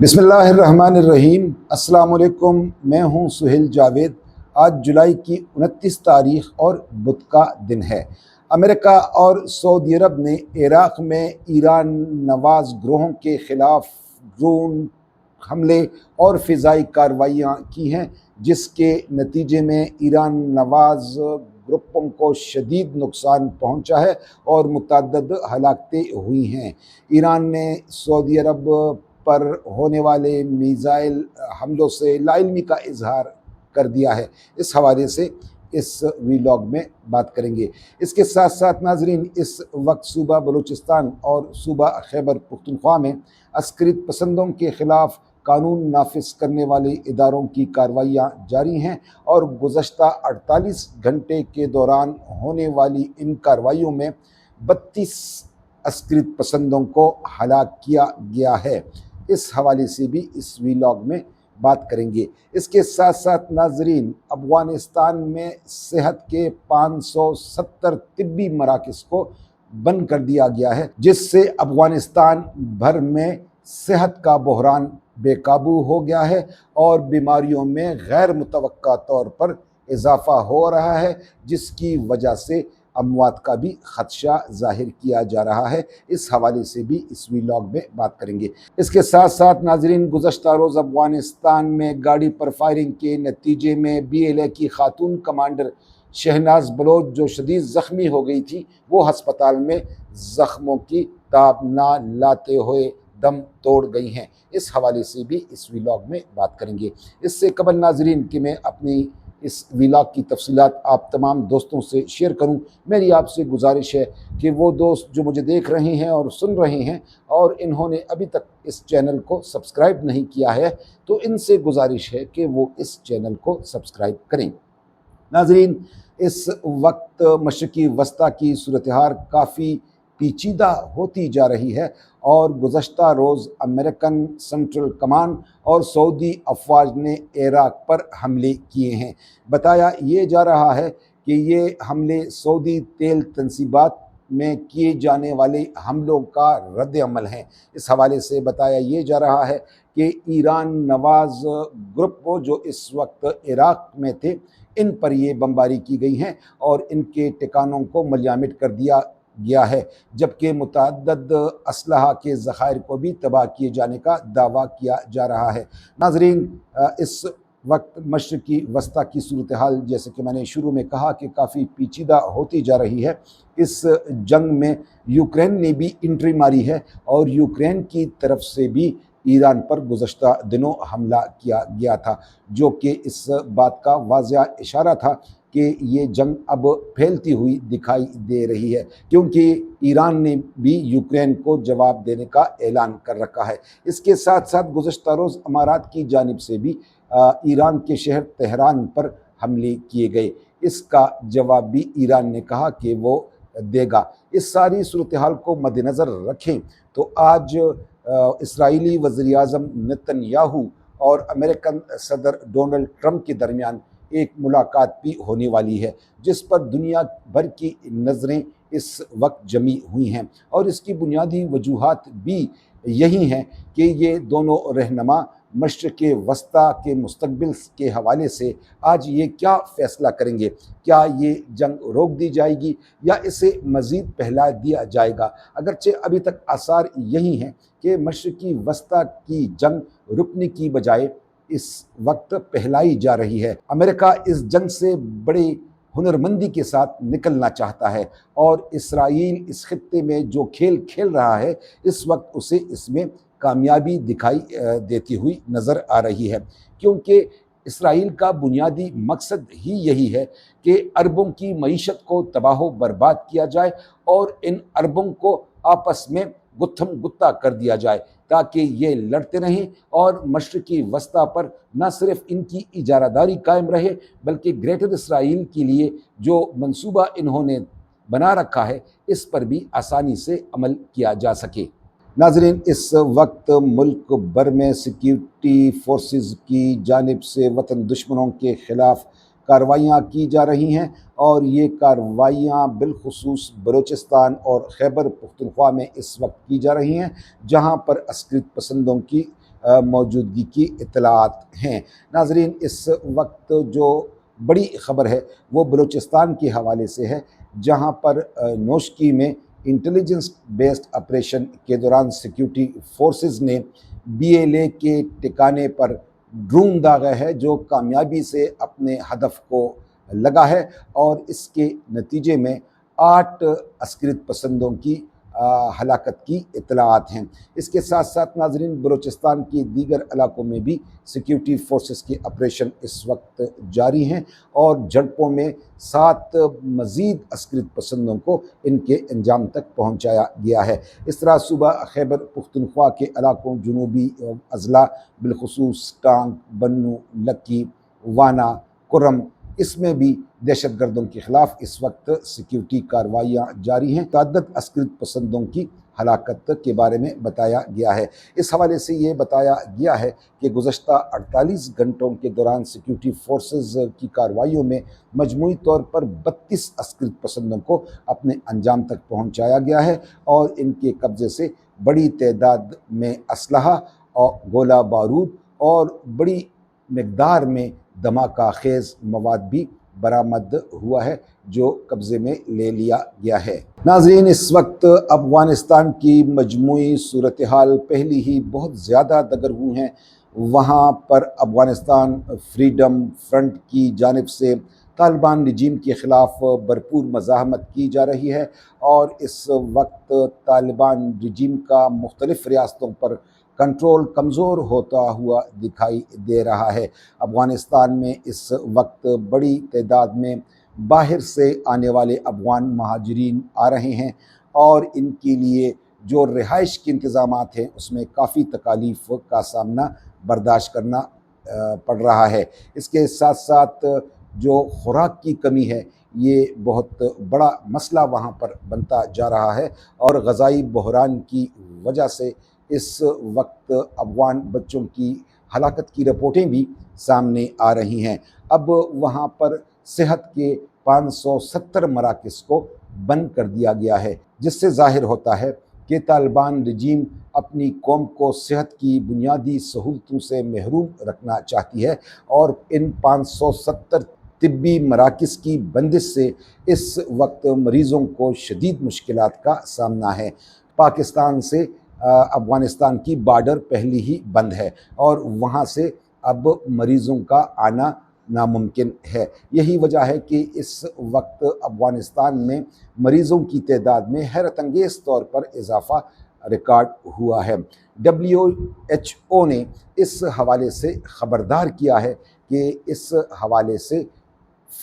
बिस्मिल्लाहिर्रहमानिर्रहीम। अस्सलाम वालेकुम। मैं हूं सुहेल जावेद। आज जुलाई की 29 तारीख और बुध का दिन है। अमेरिका और सऊदी अरब ने इराक़ में ईरान नवाज ग्रोहों के ख़िलाफ़ ड्रोन हमले और फ़िज़ाई कार्रवाइयाँ की हैं, जिसके नतीजे में ईरान नवाज ग्रुपों को शदीद नुकसान पहुँचा है और मुतअद्दिद हलाकतें हुई हैं। ईरान ने सऊदी अरब पर होने वाले मिसाइल हमलों से लाइल्मी का इजहार कर दिया है। इस हवाले से इस वीलॉग में बात करेंगे। इसके साथ साथ नाजरीन, इस वक्त सूबा बलूचिस्तान और सूबा खैबर पख्तूनख्वा में अस्करियत पसंदों के ख़िलाफ़ कानून नाफिज करने वाले इदारों की कार्रवाइयाँ जारी हैं और गुज़श्ता 48 घंटे के दौरान होने वाली इन कार्रवाइयों में 32 अस्करियत पसंदों को हलाक किया गया है। इस हवाले से भी इस वीलॉग में बात करेंगे। इसके साथ साथ नाजरीन, अफ़गानिस्तान में सेहत के 570 तिब्बी मराकज़ को बंद कर दिया गया है, जिससे अफ़गानिस्तान भर में सेहत का बहरान बेकाबू हो गया है और बीमारियों में गैर मुतवक्का तौर पर इजाफ़ा हो रहा है, जिसकी वजह से अमवात का भी ख़दशा ज़ाहिर किया जा रहा है। इस हवाले से भी इस वीलॉग में बात करेंगे। इसके साथ साथ नाजरीन, गुज़श्ता रोज़ अफ़गानिस्तान में गाड़ी पर फायरिंग के नतीजे में BLA की खातून कमांडर शहनाज बलोच, जो शदीद ज़ख्मी हो गई थी, वो हस्पताल में ज़ख्मों की ताब ना लाते हुए दम तोड़ गई हैं। इस हवाले से भी इस वीलॉग में बात करेंगे। इससे कबल नाजरीन कि मैं अपनी इस वीलॉग की तफसीलात आप तमाम दोस्तों से शेयर करूं, मेरी आपसे गुजारिश है कि वो दोस्त जो मुझे देख रहे हैं और सुन रहे हैं और इन्होंने अभी तक इस चैनल को सब्सक्राइब नहीं किया है, तो इनसे गुजारिश है कि वो इस चैनल को सब्सक्राइब करें। नाजरीन, इस वक्त मशरक़ी वस्ता की सूरत हाल काफ़ी पेचीदा होती जा रही है और गुज़श्ता रोज़ अमेरिकन सेंट्रल कमांड और सऊदी अफवाज ने इराक़ पर हमले किए हैं। बताया ये जा रहा है कि ये हमले सऊदी तेल तनसीबात में किए जाने वाले हमलों का रद्द-ए-अमल हैं। इस हवाले से बताया ये जा रहा है कि ईरान नवाज ग्रुप जो इस वक्त इराक़ में थे, इन पर ये बमबारी की गई हैं और इनके ठिकानों को मलयामिट कर दिया गया है, जबकि मुतअद्दिद असलहा के ज़खायर को भी तबाह किए जाने का दावा किया जा रहा है। नाज़रीन, इस वक्त मशरक़ी वस्ता की सूरत हाल, जैसे कि मैंने शुरू में कहा, कि काफ़ी पेचीदा होती जा रही है। इस जंग में यूक्रेन ने भी एंट्री मारी है और यूक्रेन की तरफ से भी ईरान पर गुज़श्ता दिनों हमला किया गया था, जो कि इस बात का वाज़ेह इशारा था कि ये जंग अब फैलती हुई दिखाई दे रही है, क्योंकि ईरान ने भी यूक्रेन को जवाब देने का ऐलान कर रखा है। इसके साथ साथ गुज़श्ता रोज़ अमारात की जानिब से भी ईरान के शहर तेहरान पर हमले किए गए। इसका जवाब भी ईरान ने कहा कि वो देगा। इस सारी सूरत हाल को मद्देनज़र रखें तो आज इसराइली वज़ीर-ए-आज़म नेतन्याहू और अमेरिकन सदर डोनाल्ड ट्रंप के दरमियान एक मुलाकात भी होने वाली है, जिस पर दुनिया भर की नज़रें इस वक्त जमी हुई हैं और इसकी बुनियादी वजूहात भी यही हैं कि ये दोनों रहनुमा मशरिक़ वस्ता के मुस्तक़बिल के हवाले से आज ये क्या फ़ैसला करेंगे। क्या ये जंग रोक दी जाएगी या इसे मज़ीद फैला दिया जाएगा। अगरचे अभी तक आसार यही हैं कि मशरिक़ी वस्ता की जंग रुकने की बजाय इस वक्त फैलाई जा रही है। अमेरिका इस जंग से बड़े हुनरमंदी के साथ निकलना चाहता है और इसराइल इस खित्ते में जो खेल खेल रहा है, इस वक्त उसे इसमें कामयाबी दिखाई देती हुई नज़र आ रही है, क्योंकि इसराइल का बुनियादी मकसद ही यही है कि अरबों की मईशत को तबाह बर्बाद किया जाए और इन अरबों को आपस में गुत्थम गुत्ता कर दिया जाए, ताकि ये लड़ते रहें और मशरिक़ी वस्ता पर न सिर्फ इनकी इजारादारी कायम रहे, बल्कि ग्रेटर इसराइल के लिए जो मंसूबा इन्होंने बना रखा है, इस पर भी आसानी से अमल किया जा सके। नाज़रीन, इस वक्त मुल्क भर में सिक्योरिटी फोर्सेस की जानिब से वतन दुश्मनों के ख़िलाफ़ कार्रवाइयाँ की जा रही हैं और ये कार्रवाइयाँ बिलखुसूस बलूचिस्तान और खैबर पख्तूनख्वा में इस वक्त की जा रही हैं, जहाँ पर अस्करियत पसंदों की मौजूदगी की इत्तलात हैं। नाज़रीन, इस वक्त जो बड़ी ख़बर है वो बलूचिस्तान के हवाले से है, जहाँ पर नोशकी में इंटेलिजेंस बेस्ड ऑपरेशन के दौरान सिक्योरिटी फोर्सेस ने BLA के ठिकाने पर ड्रोन दागा है, जो कामयाबी से अपने हदफ को लगा है और इसके नतीजे में 8 अस्कृत पसंदों की हलाकत की इत्तलात हैं। इसके साथ साथ नाज़रीन, बलूचिस्तान के दीगर इलाकों में भी सिक्योरिटी फोर्सेस के ऑपरेशन इस वक्त जारी हैं और झड़पों में 7 मज़ीद अस्कृत पसंदों को इनके अंजाम तक पहुँचाया गया है। इस तरह सुबह खैबर पुख्तनख्वा के इलाकों, जनूबी अज़ला बिलखुसूस टांग, बन्नू, लक्की, वाना, कुर्रम, इसमें भी दहशतगर्दों के ख़िलाफ़ इस वक्त सिक्योरिटी कार्रवाइयाँ जारी हैं। तादाद अस्कृत पसंदों की हलाकत के बारे में बताया गया है। इस हवाले से ये बताया गया है कि गुज़श्ता 48 घंटों के दौरान सिक्योरिटी फोर्सेस की कार्रवाइयों में मजमूई तौर पर 32 अस्कृत पसंदों को अपने अंजाम तक पहुँचाया गया है और इनके कब्ज़े से बड़ी तादाद में असलहा और गोला बारूद और बड़ी मकदार में धमाका खेज़ मवाद भी बरामद हुआ है, जो कब्ज़े में ले लिया गया है। नाज़रीन, इस वक्त अफ़गानिस्तान की मजमूई सूरत हाल पहली ही बहुत ज़्यादा दगरगू हैं। वहाँ पर अफ़गानिस्तान फ्रीडम फ्रंट की जानिब से तालिबान रजीम के ख़िलाफ़ भरपूर मज़ाहमत की जा रही है और इस वक्त तालिबान रजीम का मुख्तलिफ़ रियासतों पर कंट्रोल कमज़ोर होता हुआ दिखाई दे रहा है। अफ़गानिस्तान में इस वक्त बड़ी तादाद में बाहर से आने वाले अफ़गान महाजरीन आ रहे हैं और इनके लिए जो रिहाइश के इंतज़ामात हैं उसमें काफ़ी तकालीफ़ का सामना बर्दाश्त करना पड़ रहा है। इसके साथ साथ जो खुराक की कमी है, ये बहुत बड़ा मसला वहाँ पर बनता जा रहा है और ग़ज़ाई बहरान की वजह से इस वक्त अफ़गान बच्चों की हलाकत की रिपोर्टें भी सामने आ रही हैं। अब वहाँ पर सेहत के 570 मराकज़ को बंद कर दिया गया है, जिससे ज़ाहिर होता है कि तालिबान रजीम अपनी कौम को सेहत की बुनियादी सहूलतों से महरूम रखना चाहती है और इन 570 तिब्बी मराकज़ की बंदिश से इस वक्त मरीज़ों को शदीद मुश्किलात का सामना है। पाकिस्तान से अफ़गानिस्तान की बॉर्डर पहले ही बंद है और वहाँ से अब मरीज़ों का आना नामुमकिन है। यही वजह है कि इस वक्त अफ़गानिस्तान में मरीज़ों की तादाद में हैरत अंगेज़ तौर पर इजाफ़ा रिकॉर्ड हुआ है। WHO ने इस हवाले से ख़बरदार किया है कि इस हवाले से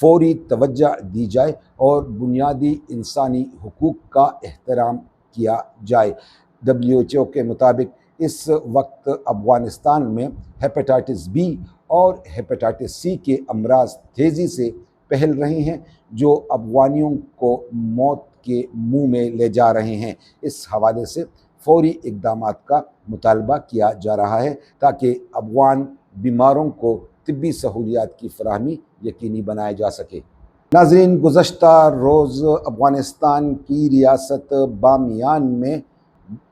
फ़ौरी तवज्जो दी जाए और बुनियादी इंसानी हुकूक का एहतराम किया जाए। WHO के मुताबिक इस वक्त अफ़गानिस्तान में हेपेटाइटिस B और हेपेटाइटिस C के अमराज तेज़ी से फैल रहे हैं, जो अफ़गानियों को मौत के मुँह में ले जा रहे हैं। इस हवाले से फ़ौरी इक़दामात का मुतालबा किया जा रहा है ताकि अफ़गान बीमारों को तिब्बी सहूलियात की फ़राहमी यकीनी बनाया जा सके। नाज़रीन, गुज़श्ता रोज़ अफ़गानिस्तान की रियासत बामियान में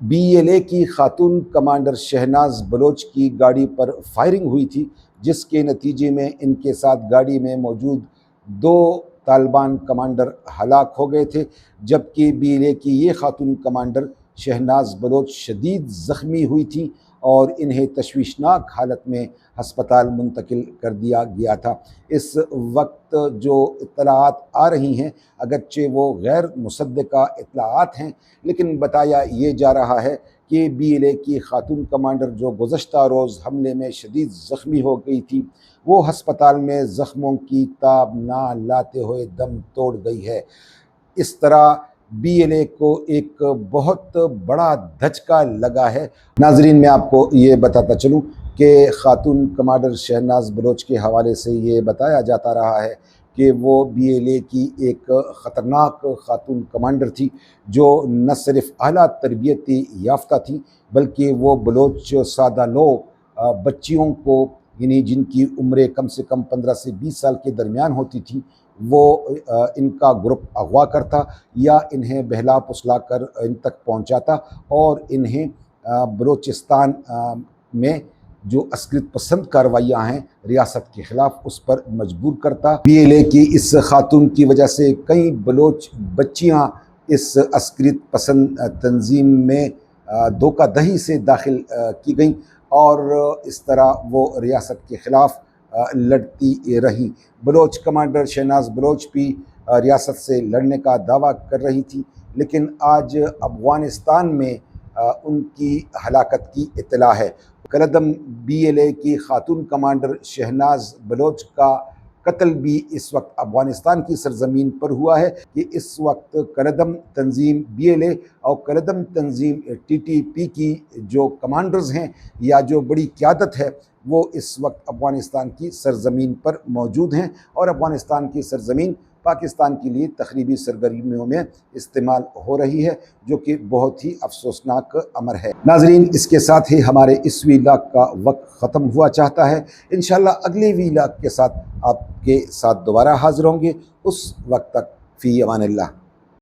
BLA की खातून कमांडर शहनाज बलोच की गाड़ी पर फायरिंग हुई थी, जिसके नतीजे में इनके साथ गाड़ी में मौजूद 2 तालिबान कमांडर हलाक हो गए थे, जबकि BLA की ये खातून कमांडर शहनाज बलोच शदीद ज़ख्मी हुई थी और इन्हें तशवीशनाक हालत में हस्पताल मुंतकिल कर दिया गया था। इस वक्त जो इत्तलाआत आ रही हैं, अगरचे वो गैर मुसद्दका इत्तलाआत हैं, लेकिन बताया ये जा रहा है कि BLA की खातून कमांडर जो गुज़श्ता रोज़ हमले में शदीद ज़ख्मी हो गई थी, वो हस्पताल में ज़ख्मों की ताब ना लाते हुए दम तोड़ गई है। इस तरह BLA को एक बहुत बड़ा धचका लगा है। नाज़रीन, मैं आपको ये बताता चलूँ कि खातून कमांडर शहनाज बलोच के हवाले से ये बताया जाता रहा है कि वो BLA की एक ख़तरनाक खातून कमांडर थी, जो न सिर्फ आला तरबियती याफ्ता थी, बल्कि वो बलोच सादा लोग बच्चियों को, यानी जिनकी उम्रें कम से कम 15 से 20 साल के दरमियान होती थी, वो इनका ग्रुप अगवा करता या इन्हें बहला फुसला कर इन तक पहुंचाता और इन्हें बलूचिस्तान में जो अस्कृत पसंद कार्रवाइयाँ हैं रियासत के ख़िलाफ़, उस पर मजबूर करता। PLA की इस खातून की वजह से कई बलोच बच्चियाँ इस अस्कृत पसंद तंजीम में धोखाधड़ी से दाखिल की गईं और इस तरह वो रियासत के ख़िलाफ़ लड़ती रहीं। बलोच कमांडर शहनाज बलोच भी रियासत से लड़ने का दावा कर रही थी, लेकिन आज अफ़गानिस्तान में उनकी हलाकत की इत्तला है। करदम BLA की खातून कमांडर शहनाज बलोच का कत्ल भी इस वक्त अफ़गानिस्तान की सरज़मीन पर हुआ है कि इस वक्त करदम तंजीम BLA और करदम तंजीम TTP की जो कमांडर्स हैं या जो बड़ी क़यादत है वो इस वक्त अफ़गानिस्तान की सरज़मीन पर मौजूद हैं और अफ़गानिस्तान की सरज़मीन पाकिस्तान के लिए तख़रीबी सरगर्मियों में इस्तेमाल हो रही है, जो कि बहुत ही अफसोसनाक अमर है। नाज़रीन, इसके साथ ही हमारे इस व्लॉग का वक्त ख़त्म हुआ चाहता है। इंशाअल्लाह अगले व्लॉग के साथ आपके साथ दोबारा हाज़िर होंगे। उस वक्त तक फ़ी अमानिल्लाह।